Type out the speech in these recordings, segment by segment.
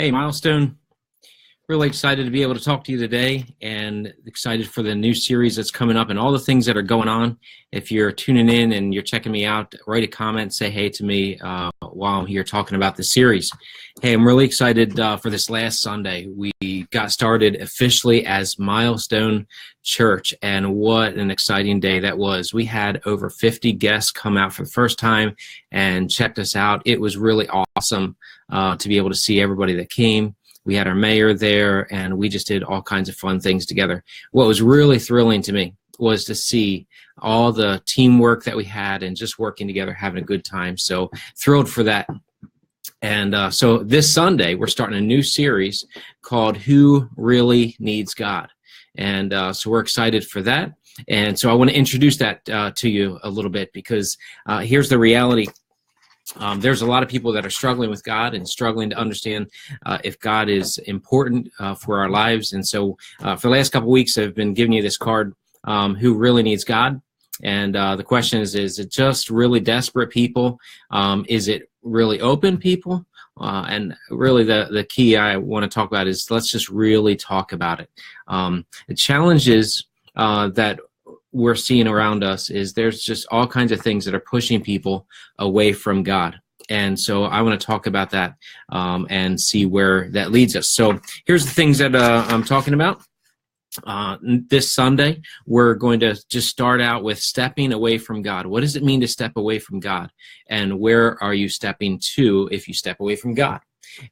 Hey, Milestone. Really excited to be able to talk to you today and excited for the new series that's coming up and all the things that are going on. If you're tuning in and you're checking me out, write a comment, say hey to me while I'm here talking about the series. Hey, I'm really excited for this last Sunday. We got started officially as Milestone Church, and what an exciting day that was. We had over 50 guests come out for the first time and checked us out. It was really awesome to be able to see everybody that came. We had our mayor there, and we just did all kinds of fun things together. What was really thrilling to me was to see all the teamwork that we had and just working together, having a good time. So thrilled for that. And so this Sunday, we're starting a new series called Who Really Needs God? And so we're excited for that. And so I want to introduce that to you a little bit because here's the reality. There's a lot of people that are struggling with God and struggling to understand if God is important for our lives. And so for the last couple of weeks, I've been giving you this card, Who Really Needs God? And the question is it just really desperate people? Is it really open people? And really the key I want to talk about is let's just really talk about it. The challenges that we're seeing around us is there's just all kinds of things that are pushing people away from God. And so I want to talk about that and see where that leads us. So here's the things that I'm talking about. This Sunday, we're going to just start out with stepping away from God. What does it mean to step away from God? And where are you stepping to if you step away from God?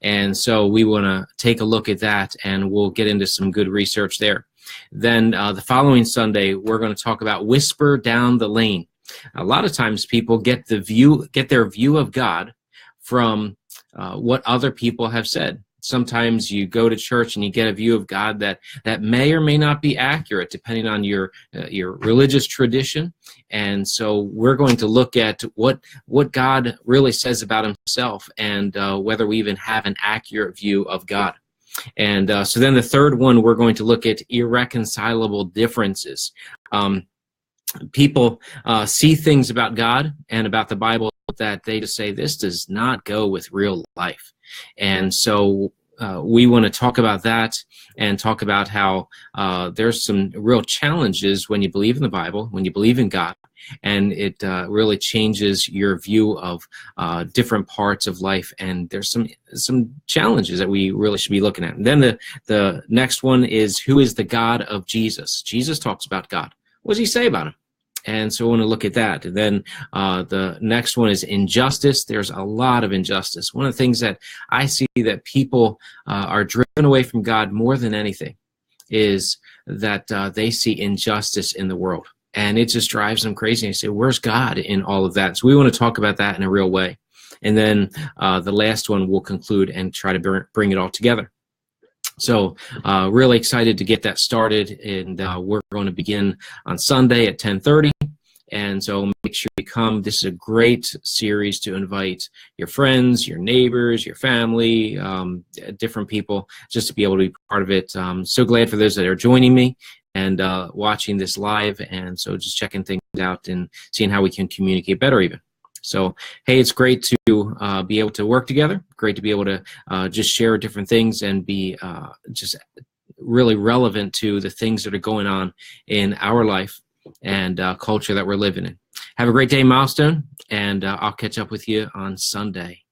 And so we want to take a look at that, and we'll get into some good research there. Then the following Sunday, we're going to talk about whisper down the lane. A lot of times people get their view of God from what other people have said. Sometimes you go to church and you get a view of God that may or may not be accurate depending on your religious tradition. And so we're going to look at what God really says about himself and whether we even have an accurate view of God. And so then the third one, we're going to look at irreconcilable differences. People see things about God and about the Bible that they just say, this does not go with real life. And so we want to talk about that and talk about how there's some real challenges when you believe in the Bible, when you believe in God, and it really changes your view of different parts of life. And there's some challenges that we really should be looking at. And then the next one is, who is the God of Jesus? Jesus talks about God. What does he say about him? And so I want to look at that. And then the next one is injustice. There's a lot of injustice. One of the things that I see that people are driven away from God more than anything is that they see injustice in the world. And it just drives them crazy. They say, where's God in all of that? So we want to talk about that in a real way. And then the last one we'll conclude and try to bring it all together. So really excited to get that started, and we're going to begin on Sunday at 10:30. And so make sure you come. This is a great series to invite your friends, your neighbors, your family, different people, just to be able to be part of it. So glad for those that are joining me and watching this live, and so just checking things out and seeing how we can communicate better even. So, hey, it's great to be able to work together. Great to be able to just share different things and be just really relevant to the things that are going on in our life and culture that we're living in. Have a great day, Milestone, and I'll catch up with you on Sunday.